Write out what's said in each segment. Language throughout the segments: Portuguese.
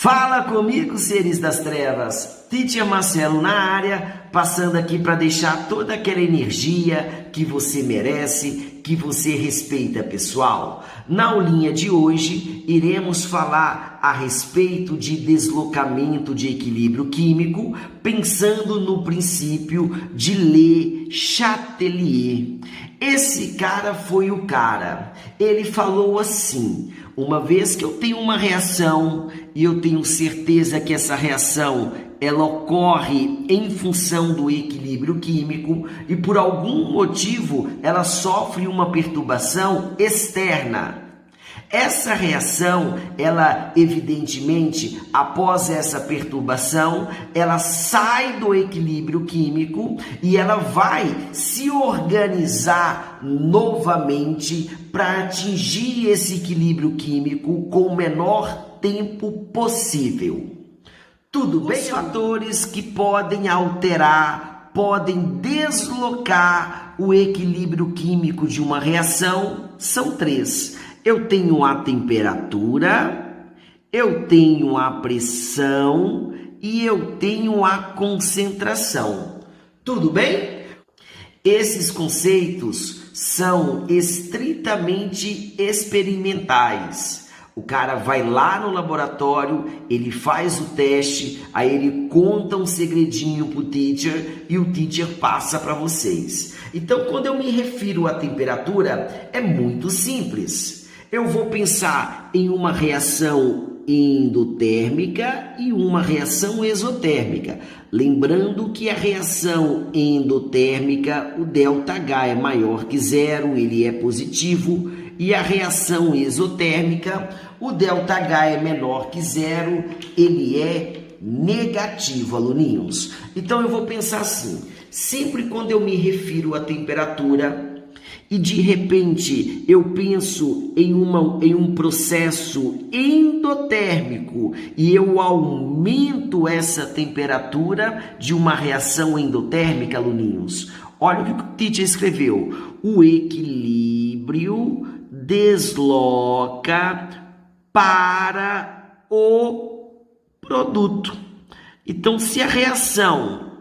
Fala comigo, seres das trevas, Teacher Marcelo na área, passando aqui para deixar toda aquela energia que você merece, que você respeita, pessoal. Na aulinha de hoje, iremos falar a respeito de deslocamento de equilíbrio químico, pensando no princípio de Le Chatelier. Esse cara foi o cara, ele falou assim: uma vez que eu tenho uma reação e eu tenho certeza que essa reação ela ocorre em função do equilíbrio químico e por algum motivo ela sofre uma perturbação externa. Essa reação, ela evidentemente, após essa perturbação, ela sai do equilíbrio químico e ela vai se organizar novamente para atingir esse equilíbrio químico com o menor tempo possível. Tudo bem? Os fatores que podem alterar, podem deslocar o equilíbrio químico de uma reação são três. Eu tenho a temperatura, eu tenho a pressão e eu tenho a concentração. Tudo bem? Esses conceitos são estritamente experimentais. O cara vai lá no laboratório, ele faz o teste, aí ele conta um segredinho pro teacher e o teacher passa para vocês. Então, quando eu me refiro à temperatura, é muito simples. Eu vou pensar em uma reação endotérmica e uma reação exotérmica. Lembrando que a reação endotérmica, o ΔH é maior que zero, ele é positivo. E a reação exotérmica, o ΔH é menor que zero, ele é negativo, aluninhos. Então eu vou pensar assim, sempre quando eu me refiro à temperatura e de repente eu penso em um processo endotérmico e eu aumento essa temperatura de uma reação endotérmica, aluninhos. Olha o que o teacher escreveu. O equilíbrio desloca para o produto. Então, se a reação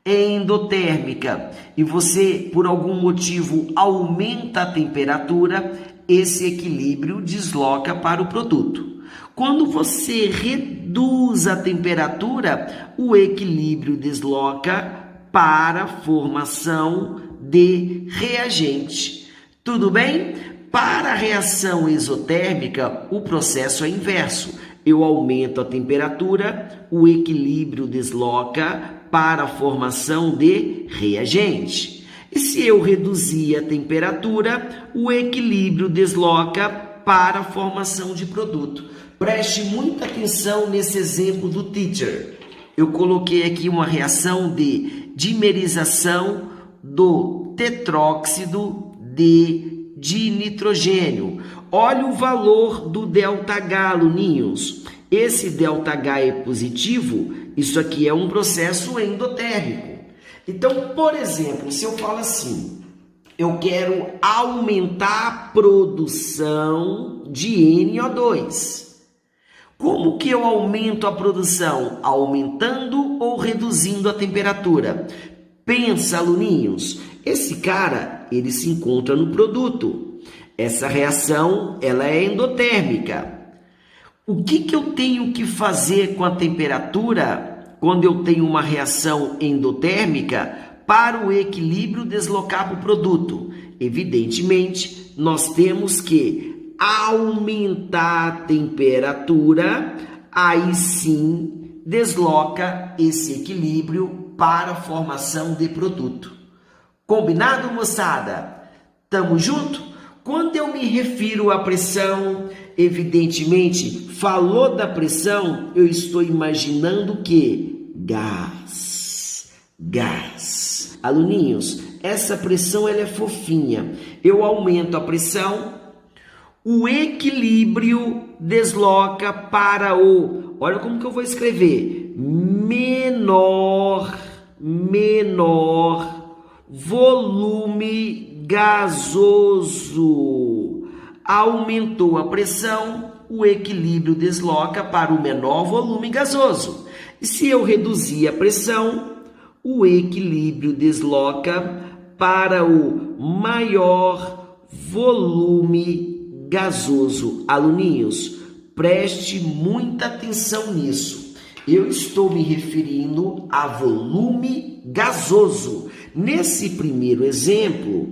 é endotérmica e você, por algum motivo, aumenta a temperatura, esse equilíbrio desloca para o produto. Quando você reduz a temperatura, o equilíbrio desloca para a formação de reagente. Tudo bem? Para a reação exotérmica, o processo é inverso. Eu aumento a temperatura, o equilíbrio desloca para a formação de reagente. E se eu reduzir a temperatura, o equilíbrio desloca para a formação de produto. Preste muita atenção nesse exemplo do teacher. Eu coloquei aqui uma reação de dimerização do tetróxido de nitrogênio. Olha o valor do ΔH, aluninhos. Esse ΔH é positivo, isso aqui é um processo endotérmico. Então, por exemplo, se eu falo assim, eu quero aumentar a produção de NO2. Como que eu aumento a produção? Aumentando ou reduzindo a temperatura? Pensa, aluninhos, esse cara, ele se encontra no produto. Essa reação, ela é endotérmica. O que eu tenho que fazer com a temperatura quando eu tenho uma reação endotérmica para o equilíbrio deslocar para o produto? Evidentemente, nós temos que aumentar a temperatura, aí sim desloca esse equilíbrio para a formação de produto. Combinado, moçada? Tamo junto? Quando eu me refiro à pressão, evidentemente, falou da pressão, eu estou imaginando o quê? Gás. Aluninhos, essa pressão ela é fofinha. Eu aumento a pressão, o equilíbrio desloca para o... Olha como que eu vou escrever. Menor volume gasoso. Aumentou a pressão, o equilíbrio desloca para o menor volume gasoso. E se eu reduzir a pressão, o equilíbrio desloca para o maior volume gasoso. Aluninhos, preste muita atenção nisso. Eu estou me referindo a volume gasoso. Nesse primeiro exemplo,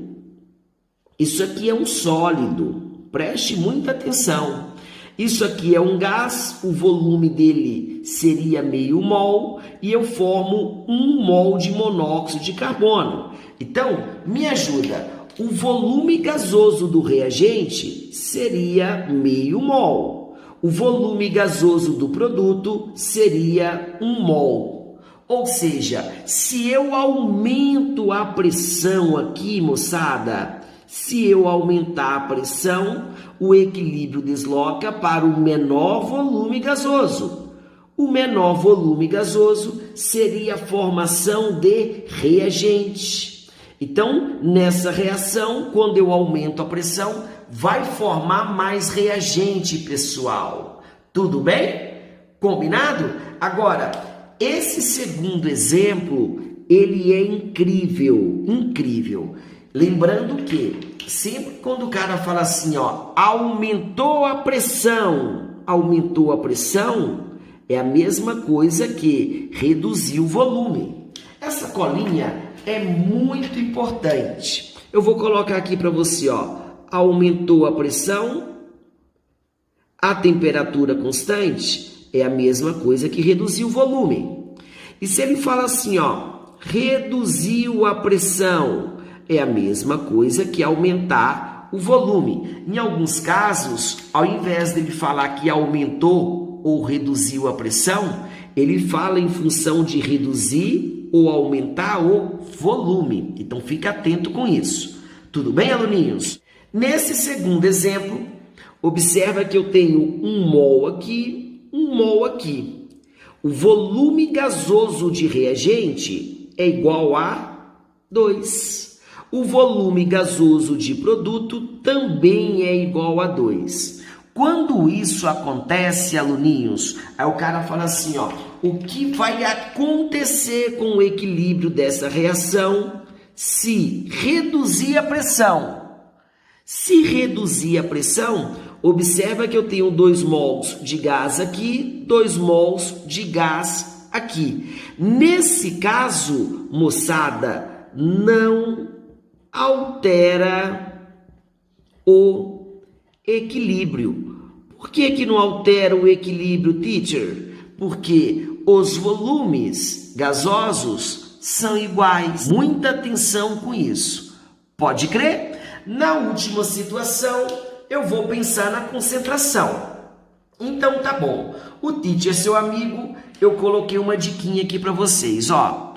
isso aqui é um sólido. Preste muita atenção. Isso aqui é um gás, o volume dele seria meio mol e eu formo 1 mol de monóxido de carbono. Então, me ajuda. O volume gasoso do reagente seria meio mol. O volume gasoso do produto seria 1 mol. Ou seja, se eu aumento a pressão aqui, moçada, se eu aumentar a pressão, o equilíbrio desloca para o menor volume gasoso. O menor volume gasoso seria a formação de reagente. Então, nessa reação, quando eu aumento a pressão, vai formar mais reagente, pessoal. Tudo bem? Combinado? Agora, esse segundo exemplo, ele é incrível, incrível. Lembrando que sempre quando o cara fala assim, ó, aumentou a pressão, é a mesma coisa que reduzir o volume. Essa colinha é muito importante. Eu vou colocar aqui para você, ó, aumentou a pressão, a temperatura constante é a mesma coisa que reduzir o volume. E se ele fala assim, ó, reduziu a pressão, é a mesma coisa que aumentar o volume. Em alguns casos, ao invés dele falar que aumentou ou reduziu a pressão, ele fala em função de reduzir ou aumentar o volume. Então, fica atento com isso. Tudo bem, aluninhos? Nesse segundo exemplo, observa que eu tenho 1 mol aqui, 1 mol aqui. O volume gasoso de reagente é igual a 2. O volume gasoso de produto também é igual a 2. Quando isso acontece, aluninhos, aí o cara fala assim, ó, o que vai acontecer com o equilíbrio dessa reação se reduzir a pressão? Se reduzir a pressão, observa que eu tenho 2 mols de gás aqui, 2 mols de gás aqui. Nesse caso, moçada, não altera o equilíbrio. Por que não altera o equilíbrio, teacher? Porque os volumes gasosos são iguais. Muita atenção com isso. Pode crer? Na última situação, eu vou pensar na concentração. Então tá bom. O teacher é seu amigo, eu coloquei uma diquinha aqui para vocês, ó.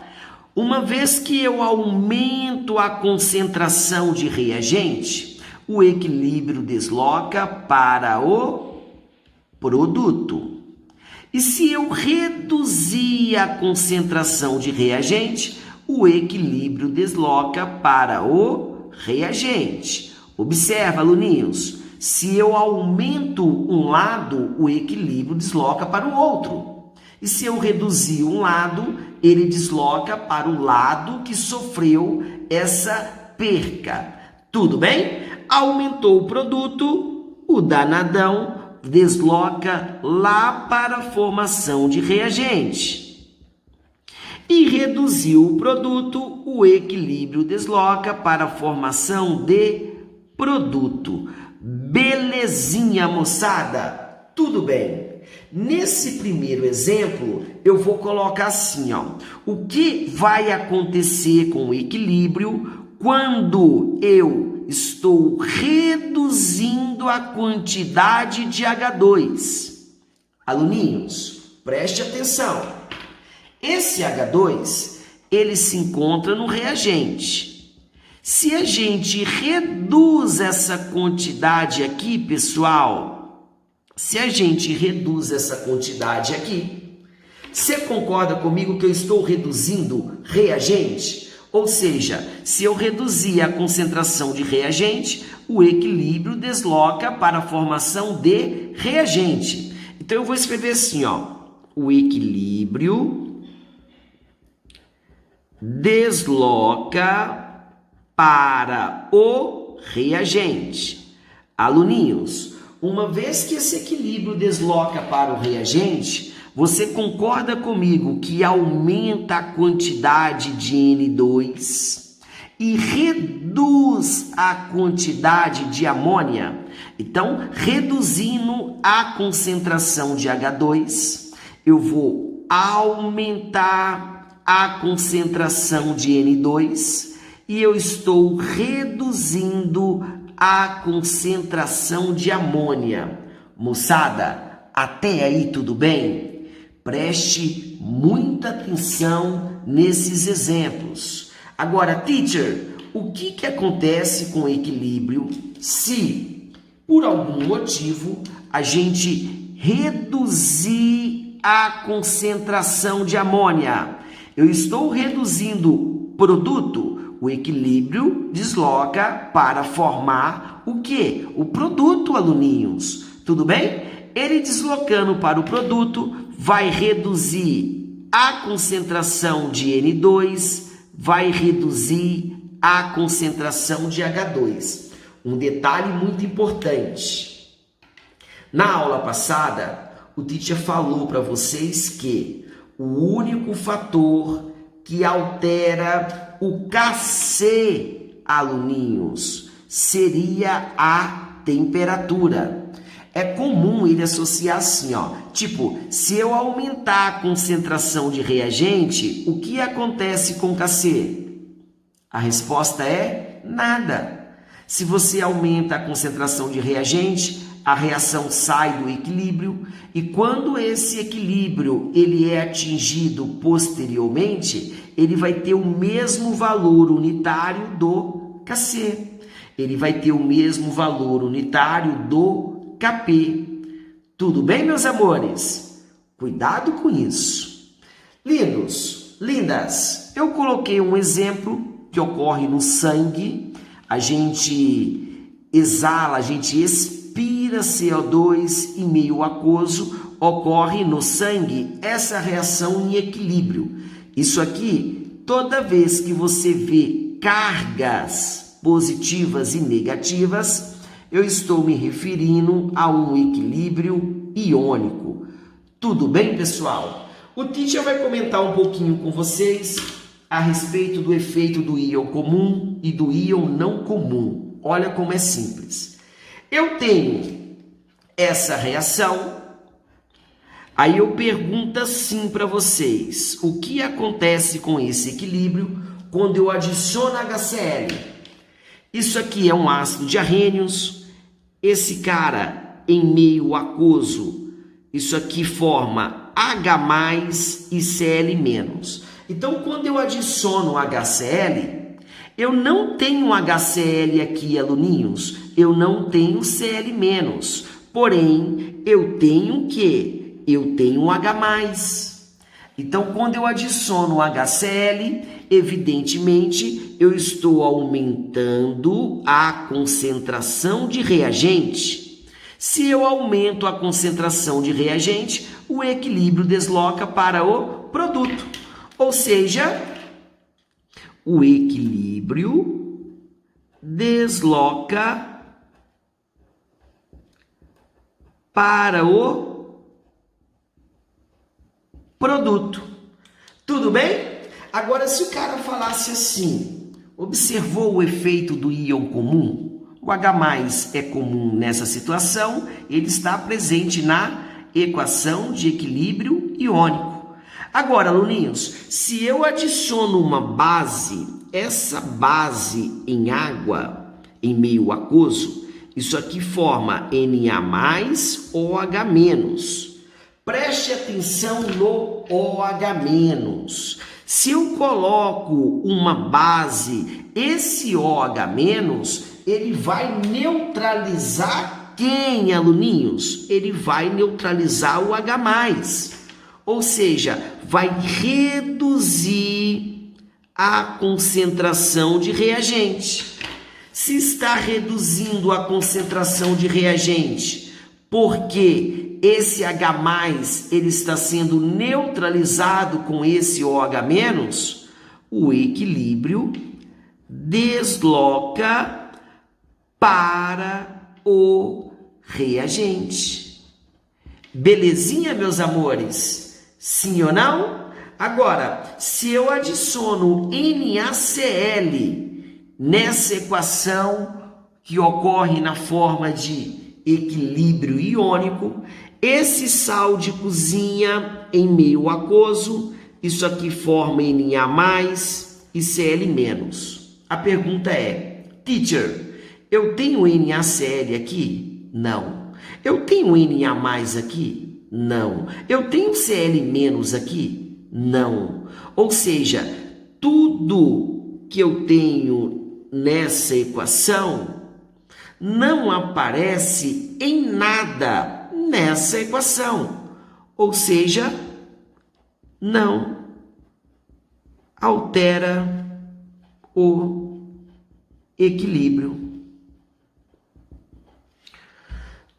Uma vez que eu aumento a concentração de reagente, o equilíbrio desloca para o produto. E se eu reduzir a concentração de reagente, o equilíbrio desloca para o reagente. Observa, aluninhos, se eu aumento um lado, o equilíbrio desloca para o outro. E se eu reduzir um lado, ele desloca para o lado que sofreu essa perca. Tudo bem? Aumentou o produto, o danadão desloca lá para a formação de reagente. E reduziu o produto, o equilíbrio desloca para a formação de produto. Belezinha, moçada? Tudo bem. Nesse primeiro exemplo, eu vou colocar assim, ó. O que vai acontecer com o equilíbrio quando eu estou reduzindo a quantidade de H2? Aluninhos, preste atenção. Esse H2, ele se encontra no reagente. Se a gente reduz essa quantidade aqui, pessoal, se a gente reduz essa quantidade aqui, você concorda comigo que eu estou reduzindo reagente? Ou seja, se eu reduzir a concentração de reagente, o equilíbrio desloca para a formação de reagente. Então eu vou escrever assim, ó, o equilíbrio desloca para o reagente. Aluninhos, uma vez que esse equilíbrio desloca para o reagente, você concorda comigo que aumenta a quantidade de N2 e reduz a quantidade de amônia? Então, reduzindo a concentração de H2, eu vou aumentar a concentração de N2 e eu estou reduzindo a concentração de amônia. Moçada, até aí tudo bem? Preste muita atenção nesses exemplos. Agora, teacher, o que acontece com o equilíbrio se, por algum motivo, a gente reduzir a concentração de amônia? Eu estou reduzindo o produto. O equilíbrio desloca para formar o quê? O produto, aluninhos. Tudo bem? Ele deslocando para o produto vai reduzir a concentração de N2, vai reduzir a concentração de H2. Um detalhe muito importante. Na aula passada, o teacher falou para vocês que o único fator que altera o Kc, aluninhos, seria a temperatura. É comum ele associar assim, ó, tipo, se eu aumentar a concentração de reagente, o que acontece com Kc? A resposta é nada. Se você aumenta a concentração de reagente, a reação sai do equilíbrio e quando esse equilíbrio ele é atingido posteriormente, ele vai ter o mesmo valor unitário do Kc. Ele vai ter o mesmo valor unitário do Kp. Tudo bem, meus amores? Cuidado com isso. Lindos, lindas, eu coloquei um exemplo que ocorre no sangue. A gente exala, a gente expira CO2 em meio aquoso, ocorre no sangue essa reação em equilíbrio. Isso aqui, toda vez que você vê cargas positivas e negativas, eu estou me referindo a um equilíbrio iônico. Tudo bem, pessoal? O teacher vai comentar um pouquinho com vocês a respeito do efeito do íon comum e do íon não comum. Olha como é simples. Eu tenho essa reação, aí eu pergunto assim para vocês, o que acontece com esse equilíbrio quando eu adiciono HCl? Isso aqui é um ácido de arrênios, esse cara em meio aquoso, isso aqui forma H+ e Cl-. Então, quando eu adiciono HCl, eu não tenho HCl aqui, aluninhos, eu não tenho Cl-, porém, eu tenho o quê? Eu tenho H+. Então, quando eu adiciono HCl, evidentemente, eu estou aumentando a concentração de reagente. Se eu aumento a concentração de reagente, o equilíbrio desloca para o produto. Ou seja, o equilíbrio desloca para o produto. Tudo bem? Agora, se o cara falasse assim, observou o efeito do íon comum? O H+ é comum nessa situação, ele está presente na equação de equilíbrio iônico. Agora, aluninhos, se eu adiciono uma base, essa base em água, em meio aquoso, isso aqui forma Na+OH-. Preste atenção no OH-. Se eu coloco uma base, esse OH-, ele vai neutralizar quem, aluninhos? Ele vai neutralizar o H+. Ou seja, vai reduzir a concentração de reagente. Se está reduzindo a concentração de reagente, porque esse H+, ele está sendo neutralizado com esse OH-, o equilíbrio desloca para o reagente. Belezinha, meus amores? Sim ou não? Agora, se eu adiciono NaCl nessa equação que ocorre na forma de equilíbrio iônico, esse sal de cozinha em meio aquoso, isso aqui forma Na+, e Cl-. A pergunta é, teacher, eu tenho NaCl aqui? Não. Eu tenho Na+ aqui? Não. Eu tenho Cl- aqui? Não. Ou seja, tudo que eu tenho nessa equação não aparece em nada nessa equação. Ou seja, não altera o equilíbrio.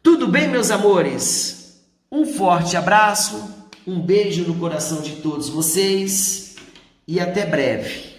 Tudo bem, meus amores? Um forte abraço, um beijo no coração de todos vocês e até breve.